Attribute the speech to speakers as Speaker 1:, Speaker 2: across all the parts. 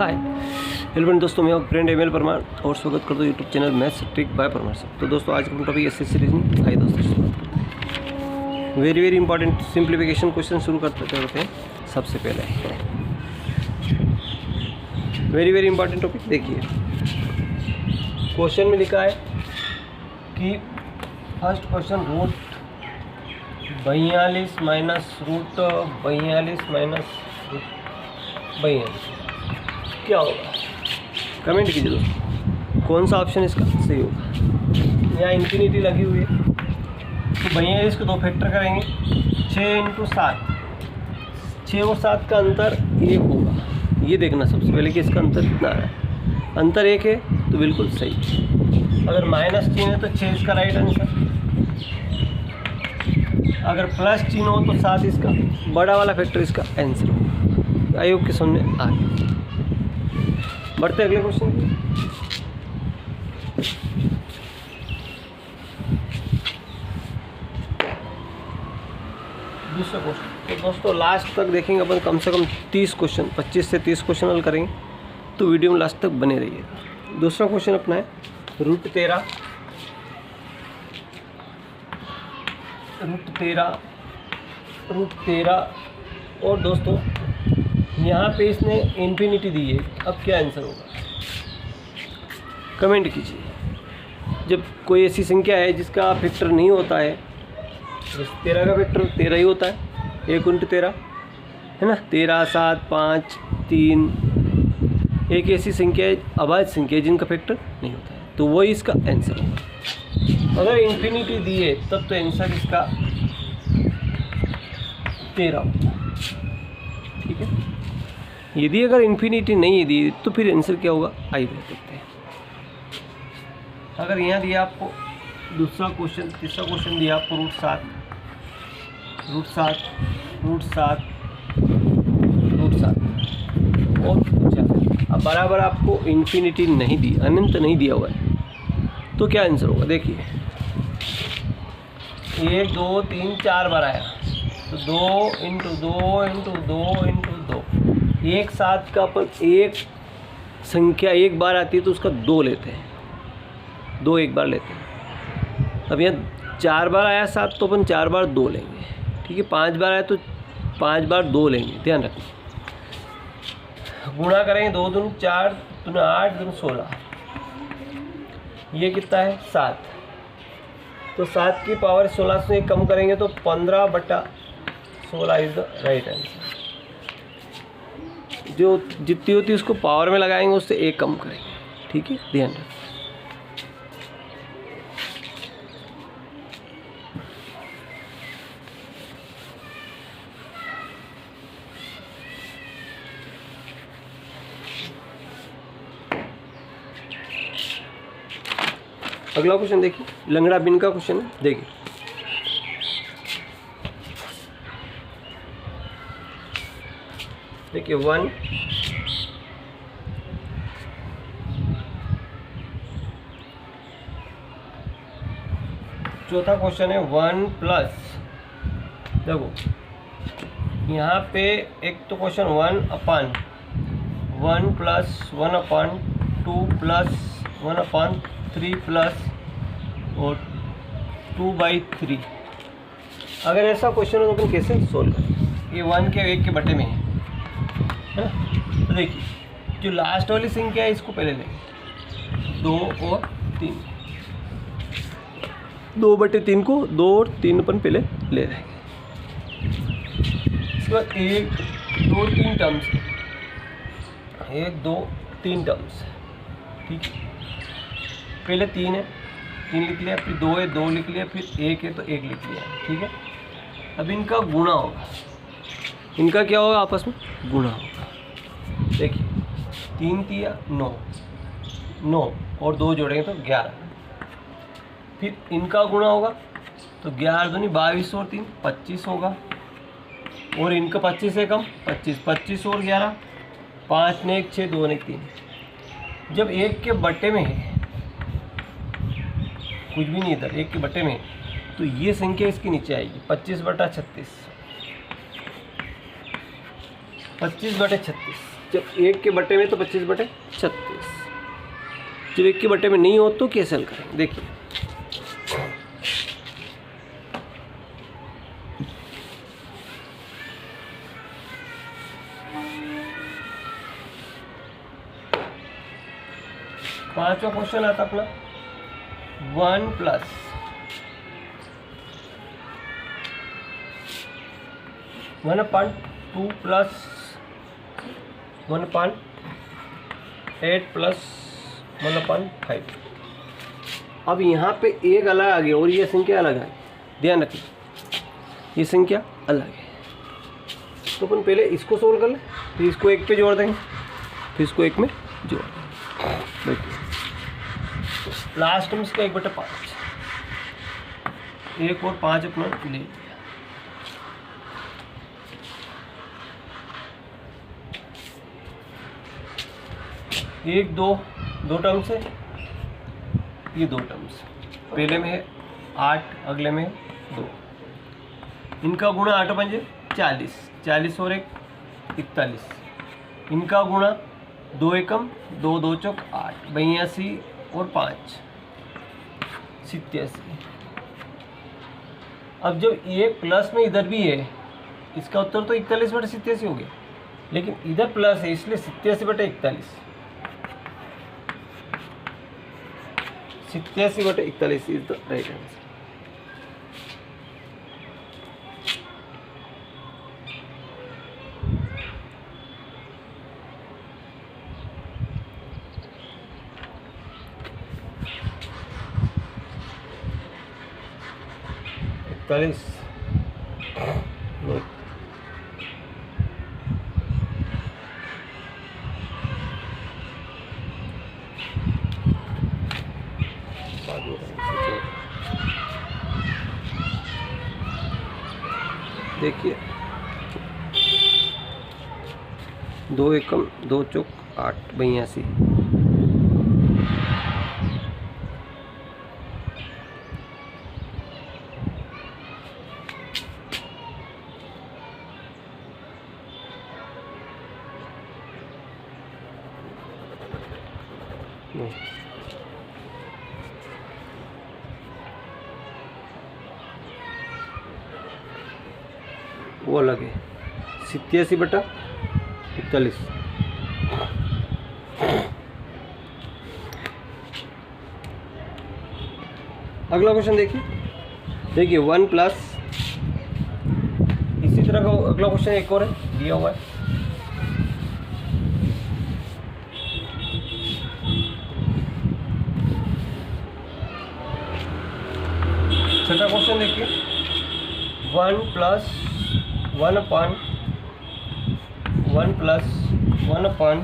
Speaker 1: Hi hello दोस्तों, मैं friend ML Parmar और स्वागत करता हूँ YouTube channel maths trick bye Parmar से। तो दोस्तों आज का टॉपिक एसएससी रीजनिंग। आइए दोस्तों शुरुआत करते हैं। वेरी इंपॉर्टेंट सिंप्लीफिकेशन क्वेश्चन शुरू करते हैं। सबसे पहले वेरी इंपॉर्टेंट टॉपिक देखिए, क्वेश्चन में लिखा है कि first question root 42 minus root 42 minus 42 क्या होगा? कमेंट कीजिए दोस्तों, कौन सा ऑप्शन इसका सही होगा। यहाँ इन्फिनिटी लगी हुई है तो 42 को 2 फैक्टर करेंगे, 6 × 7, 6 और 7 का अंतर 1 होगा। ये देखना सबसे पहले कि इसका अंतर कितना आ रहा है। अंतर 1 है तो बिल्कुल सही। अगर माइनस चिन्ह है तो 6 इसका राइट आंसर। अगर प्लस चिन्ह हो तो 7 इसका बड़ा वाला फैक्टर इसका आंसर होगा। आई होप के समझ में आ गया। बढ़ते अगले क्वेश्चन। दूसरा क्वेश्चन। तो दोस्तों लास्ट तक देखेंगे अपन, कम से कम 30 क्वेश्चन, 25 से 30 क्वेश्चन हल करेंगे, तो वीडियो में लास्ट तक बने रहिएगा। दूसरा क्वेश्चन अपना है रूट 13 और दोस्तों यहाँ पे इसने इन्फिनिटी दी है। अब क्या आंसर होगा कमेंट कीजिए। जब कोई ऐसी संख्या है जिसका फैक्टर नहीं होता है, जैसे 13 का फैक्टर 13 ही होता है, 1 × 13 है ना, 13, 7, 5, 3। एक ऐसी संख्या है, अभाज्य संख्या है, जिनका फैक्टर नहीं होता है, तो वही इसका आंसर होगा। अगर इन्फिनिटी दी है तब तो आंसर इसका 13 होगा। ठीक है। यदि अगर इन्फिनिटी नहीं दी तो फिर आंसर क्या होगा, आइए देखते हैं। अगर यहाँ दिया आपको दूसरा क्वेश्चन, तीसरा क्वेश्चन दिया आपको रूट 7 और पूछा अब बराबर आपको इन्फिनिटी नहीं दी, अनंत नहीं दिया हुआ है, तो क्या आंसर होगा देखिए। 1 2 3 4 बार आया तो 2 × 2 × 2 × 2। एक साथ का अपन एक संख्या एक बार आती है तो उसका 2 लेते हैं, 2 एक बार लेते हैं। अब यहाँ 4 बार आया 7 तो अपन 4 बार 2 लेंगे। ठीक है। 5 बार आया तो 5 बार 2 लेंगे, ध्यान रखना। गुणा करेंगे 2 दूनी 4, 2 8, 2 16। ये कितना है 7, तो 7 की पावर 16 से कम करेंगे तो 15/16 इज द राइट आंसर। जो जितनी होती है उसको पावर में लगाएंगे, उससे 1 कम करेंगे। ठीक है, ध्यान रखें। अगला क्वेश्चन देखिए, लंगड़ा बिन का क्वेश्चन है। देखिए देखिए 1 चौथा क्वेश्चन है 1 प्लस, देखो यहाँ पे एक तो क्वेश्चन 1/1 प्लस 1/2 प्लस 1/3 प्लस और 2/3। अगर ऐसा क्वेश्चन हो तो अपन कैसे सोल्व करें? ये 1 के 1 के बटे में है ना। तो देखिए जो लास्ट वाली संख्या है इसको पहले लेंगे, 2 और 3। 2/3 को 2 और 3 अपन पहले ले लेंगे। इसके बाद 1 2 3 टर्म्स, 1 2 3 टर्म्स। ठीक है, पहले 3 है 3 लिख लिया, फिर 2 है 2 लिख लिया, फिर 1 है तो 1 लिख लिया। ठीक है। अब इनका गुणा होगा, इनका क्या होगा, आपस में गुणा होगा। देखिए 3 तिया 9 और 2 जोड़ेंगे तो 11। फिर इनका गुणा होगा तो 11 दूनी 22 और 3 25 होगा, और इनका 25 से कम 25 और 11, 5 ने 1 6, 2 ने 3। जब 1 के बटे में है, कुछ भी नहीं इधर, 1 के बटे में, तो ये संख्या इसके नीचे आएगी 25/36। 25/36 जब 1 के बटे में तो 25/36। जब 1 के बटे में नहीं हो तो कैसे हल करें, देखिए। पांचवा क्वेश्चन आता अपना 1 + 1/2 + 1/8 + 1/5। अब यहाँ पे एक अलग आ गया और ये संख्या अलग है, ध्यान रखिए ये संख्या अलग है। तो अपन पहले इसको सोल्व कर लें, फिर इसको 1 पे जोड़ देंगे, फिर इसको 1 में जोड़ देंगे। देखिए लास्ट में इसका 1/5, 1 और 5 अपना ले लिया। एक दो टर्म्स है, ये 2 टर्म्स, पहले में है 8, अगले में 2। इनका गुणा 8 पंजे 40, 40 और 1 41। इनका गुणा 2 एकम 2 2 चौक 8, 82 और 5 87। अब जब ये प्लस में इधर भी है, इसका उत्तर तो 41/87 हो गया, लेकिन इधर प्लस है इसलिए 87/41, 87/41 इज द राइट आंसर। देखिए 2 एकम 2 चौक 8, 82। वो अलग है, 87/41। अगला क्वेश्चन देखिए 1 + इसी तरह का अगला क्वेश्चन एक और है दिया हुआ है। छठा क्वेश्चन देखिए 1 + 1/1 + 1/1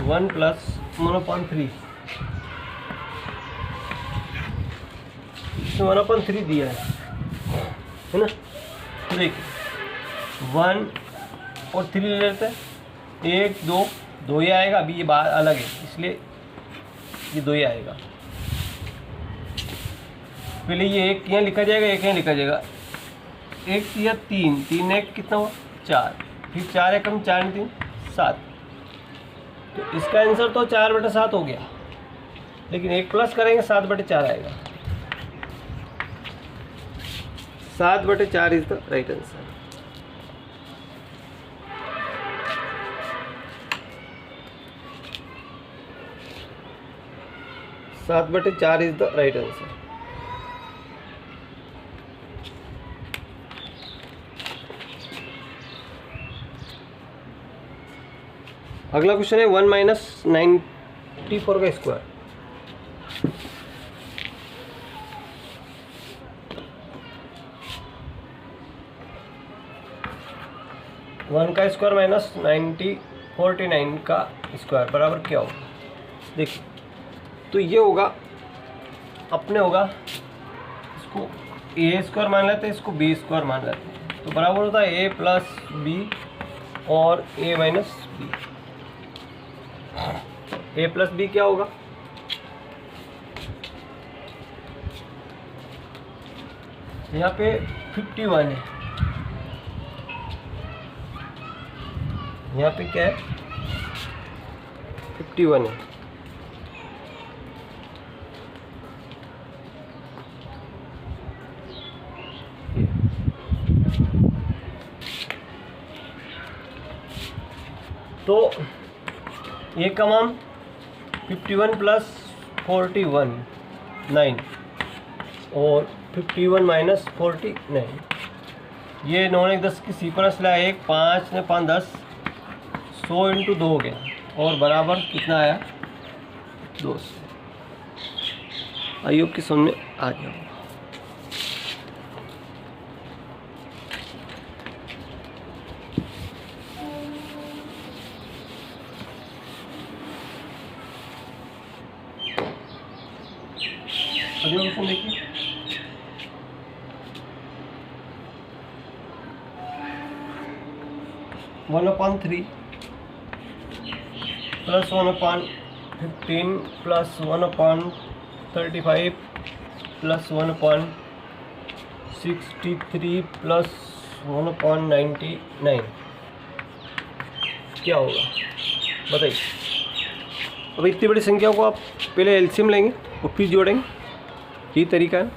Speaker 1: + 1/3। इसमें 1/3 दिया है ना। तो देखिए 1 और 3 ले लेते हैं, 1 2 ही आएगा। अभी ये बात अलग है इसलिए ये 2 ही आएगा। पहले ये 1 यहाँ लिखा जाएगा, 1 यहाँ लिखा जाएगा। 1 या 3, 3 1 कितना हुआ 4, फिर 4 एकम 4 3 7। तो इसका आंसर तो 4/7 हो गया, लेकिन 1 प्लस करेंगे 7/4 आएगा। 7/4 इज द राइट आंसर। सात बटे 4 इज द राइट आंसर। अगला क्वेश्चन है 1 - 94 का स्क्वायर। वन का स्क्वायर माइनस 49 का स्क्वायर बराबर क्या होगा? देखिए तो ये होगा, अपने होगा इसको ए स्क्वायर मान लेते हैं, इसको बी स्क्वायर मान लेते हैं, तो बराबर होता है ए प्लस बी और ए माइनस बी। ए प्लस बी क्या होगा? यहाँ पे 51 है, यहाँ पे क्या है 51 है। तो ए का मान 51 प्लस 41 9 और 51 माइनस 49, ये 9 1 10 की सीक्वेंस ला 1 5 ने 5 10 100 इंटू 2 हो गया और बराबर कितना आया 200। आइए की समझ में आ गया। अगला क्वेश्चन देखिए, one upon 3 plus 1/15 plus 1/35 plus 1/63 plus 1/99 क्या होगा बताइए। अब इतनी बड़ी संख्या को आप पहले एलसीएम लेंगे और फिर जोड़ेंगे, यही तरीका है,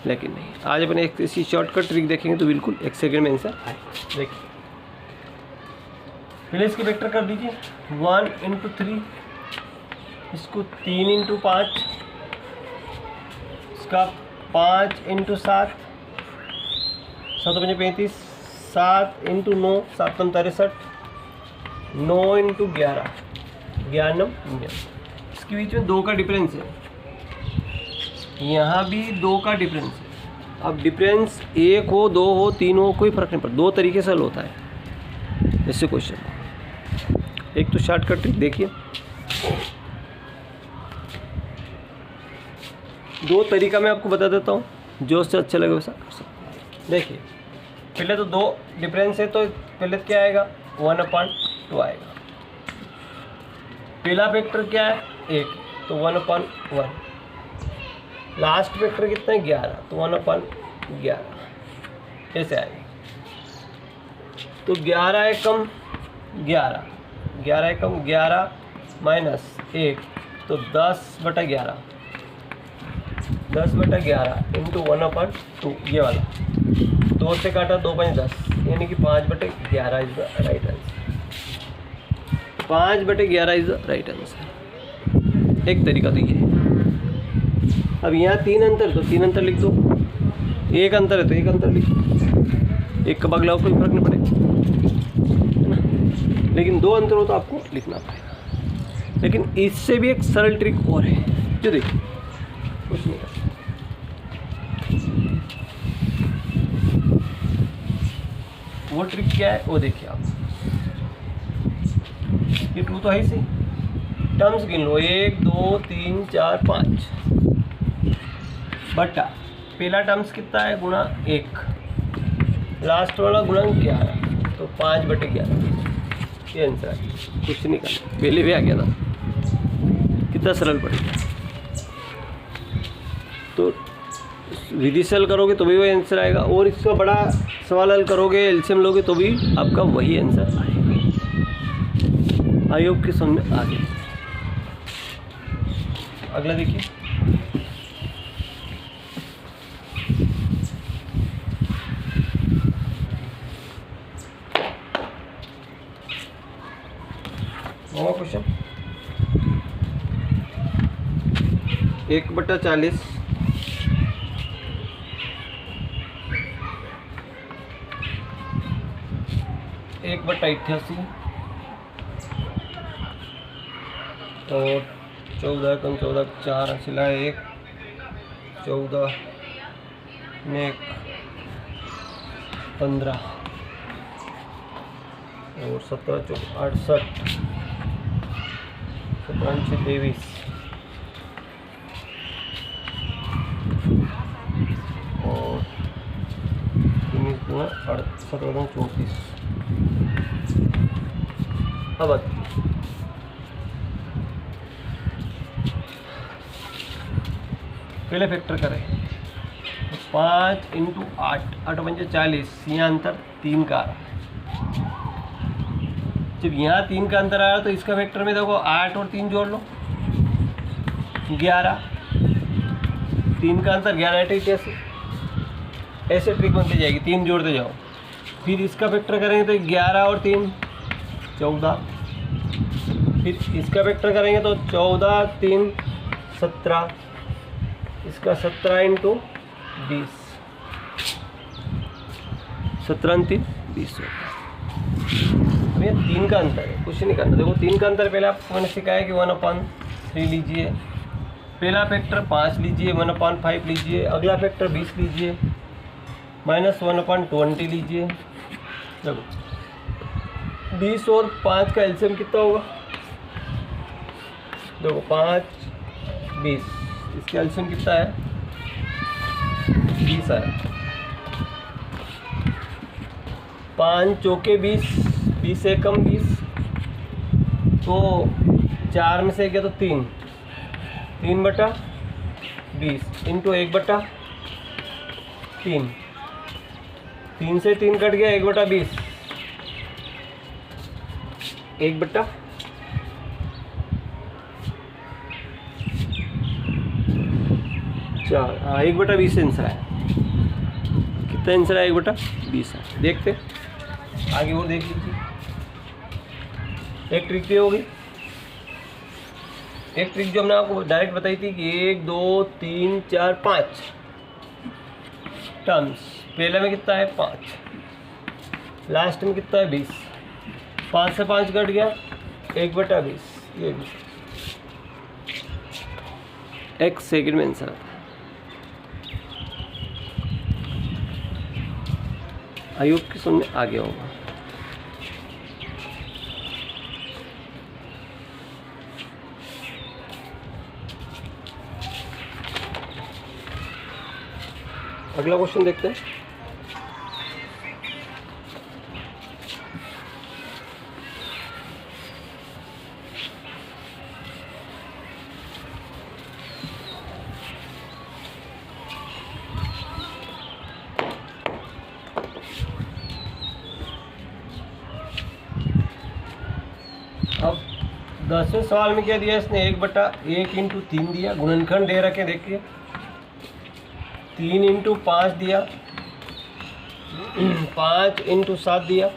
Speaker 1: लेकिन नहीं। आज अपने एक ऐसी शॉर्टकट ट्रिक देखेंगे तो बिल्कुल 1 सेकंड में आंसर आए। देखिए पहले इसके वेक्टर कर दीजिए 1 इंटू 3, इसको 3 इंटू 5, इसका 5 इंटू 7, 7 5 35, 7 इंटू 9, 7 63, 9 इंटू 11, 11 इसके बीच में 2 का डिफरेंस है, यहाँ भी 2 का डिफरेंस है। अब डिफरेंस 1 हो 2 हो 3 हो कोई फ़र्क नहीं पड़ता, 2 तरीके से हल होता है इससे क्वेश्चन। एक तो शॉर्टकट ट्रिक देखिए, 2 तरीका मैं आपको बता देता हूँ, जो उससे अच्छा लगे वैसा कर सकते हैं। देखिए पहले तो 2 डिफरेंस है तो पहले क्या आएगा 1/2 आएगा। पहला वेक्टर क्या है 1, तो 1/1। लास्ट वेक्टर कितना है 11, तो 1/11 ऐसे आएगा। तो 11 एकम 11, 11 एकम 11 माइनस 1, तो 10/11, 10/11 इंटू 1/2, ये वाला 2 से काटा 2 5 10, यानी कि 5/11 is the right answer. 5/11 is the right answer. एक तरीका तो ये है। अब यहाँ 3 अंतर तो 3 अंतर लिख दो, 1 अंतर है तो 1 अंतर लिख दो, एक का बगलाव कोई फर्क नहीं पड़ेगा, है ना। लेकिन 2 अंतर हो तो आपको लिखना पड़ेगा। लेकिन इससे भी एक सरल ट्रिक और है, जो देखिए कुछ नहीं करता। वो ट्रिक क्या है वो देखिए आप, ये 2 तो है ही सही, टर्म्स गिन लो 1 2 3 4 5 बटा पहला टर्म्स कितना है गुणा 1, लास्ट वाला गुणा 11, तो 5/11 ये आंसर है। कुछ नहीं करना, पहले भी आ गया था, कितना सरल पड़ेगा। तो विधि से हल करोगे तो भी वही आंसर आएगा, और इसका बड़ा सवाल हल करोगे एलसीएम लोगे तो भी आपका वही आंसर आएगा। आयोग के समझ में आ गया। अगला देखिए, क्वेश्चन 1/40 1/88 और 14 कम 14 4 सिला 1, 14 में 15 और 17 4 68, 17 6 23 और 17 34। अब पहले फैक्टर करें, 5 इंटू 8, 8 5 40, यहाँ अंतर 3 का आ रहा है। जब यहाँ 3 का अंतर आ रहा तो इसका वेक्टर में देखो 8 और 3 जोड़ लो 11, 3 का अंतर 11 ट्रिक ऐसे ट्रिक बनती जाएगी, 3 जोड़ते जाओ। फिर इसका वेक्टर करेंगे तो 11 और 3 14, फिर इसका वेक्टर करेंगे तो 14 3 17, इसका 17 इंटू 20, 17 3 20 अब ये 3 का अंतर है, कुछ नहीं करना। देखो 3 का अंतर पहले आपको मैंने सिखाया कि 1/3 लीजिए, पहला फैक्टर 5 लीजिए, 1/5 लीजिए, अगला फैक्टर 20 लीजिए, -1/20 लीजिए। देखो 20 और 5 का एलसीएम कितना होगा, देखो 5 20, इसका एलसीएम कितना है 20 है। 5 चौके 20, 20 से कम 20, तो 4 में से गया तो 3, 3/20 इंटू 1/3, 3 से 3 कट गया 1/20, 1/4, हाँ 1/20 आंसर है। कितना आंसर है 1/20 है। देखते आगे और देख लीजिए। एक ट्रिक ये होगी, एक ट्रिक जो हमने आपको डायरेक्ट बताई थी कि 1 2 3 4 5 टर्म्स, पहले में कितना है 5, लास्ट में कितना है 20, 5 से 5 कट गया 1/20, ये भी 1 सेकेंड में आंसर आता है। आयोग की सुनने आ गया होगा। अगला क्वेश्चन देखते हैं। अब 10वें सवाल में क्या दिया इसने, 1/1 इंटू 3 दिया, गुणनखंड दे रखे देखिए, 3 इंटू 5 दिया, 5 इंटू 7 दिया,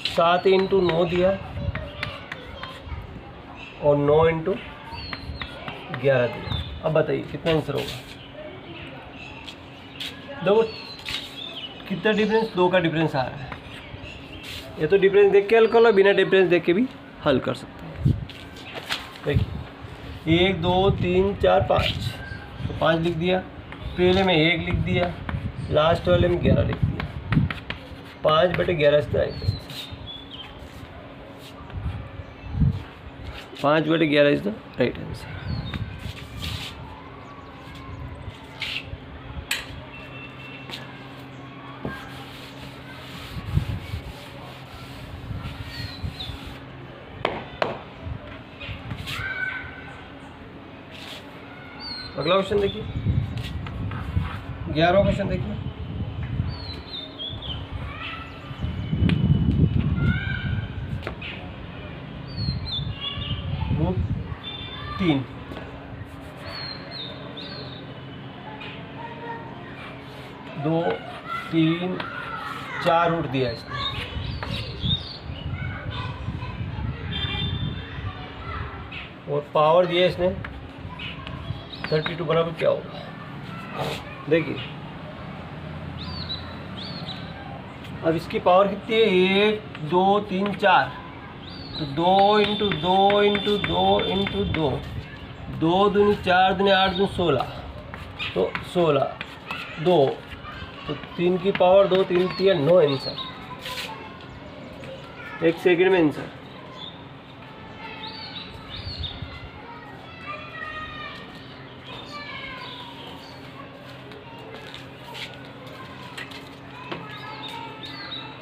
Speaker 1: 7 इंटू 9 दिया, और 9 इंटू 11 दिया। अब बताइए कितना आंसर होगा। देखो कितना डिफरेंस, 2 का डिफरेंस आ रहा है। ये तो डिफरेंस देख के हल कर लो, बिना डिफरेंस देख के भी हल कर सकते हैं। देखिए 1 2 3 4 5, तो 5 लिख दिया, पहले में 1 लिख दिया, लास्ट वाले में 11 लिख दिया, 5/11 इसका right answer, 5/11 is the right answer. अगला क्वेश्चन देखिए, 11वां क्वेश्चन देखिए। √3 2 3 4 रूट दिया इसने, और पावर दिया इसने 32 बराबर क्या होगा। देखिए अब इसकी पावर कितनी है, 1 2 3 4, तो 2 इंटू 2 इंटू 2 इंटू 2, 2 दूनी 4 दूनी 8 दूनी 16, तो 16 2, तो 3 की पावर 2, 3 3 9 आंसर, 1 सेकेंड में आंसर।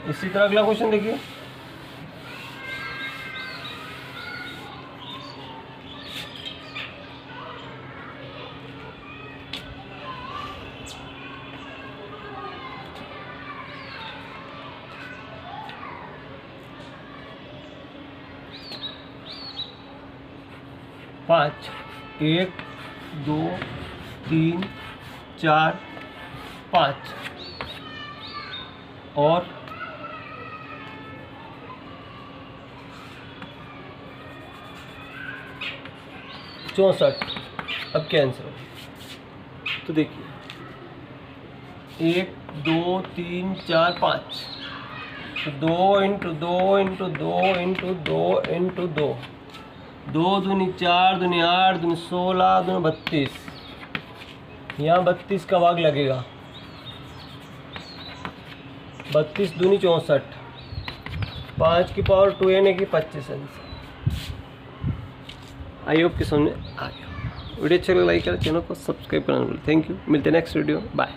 Speaker 1: इसी तरह अगला क्वेश्चन देखिए, 5, 1 2 3 4 5 और 64। अब क्या आंसर होगा? तो देखिए 1 2 3 4 5, तो 2 इंटू 2 इंटू 2 इंटू 2 इंटू 2, 2 दूनी 4 दूनी 8 दूनी 16 दूनी 32, यहाँ 32 का भाग लगेगा, 32 दूनी 64, 5 की पावर 2 यानी कि 25 आंसर। आई होप कि समझ आ गया। वीडियो अच्छा लगा लाइक करें, चैनल को सब्सक्राइब करना भूलें। थैंक यू, मिलते हैं नेक्स्ट वीडियो, बाय।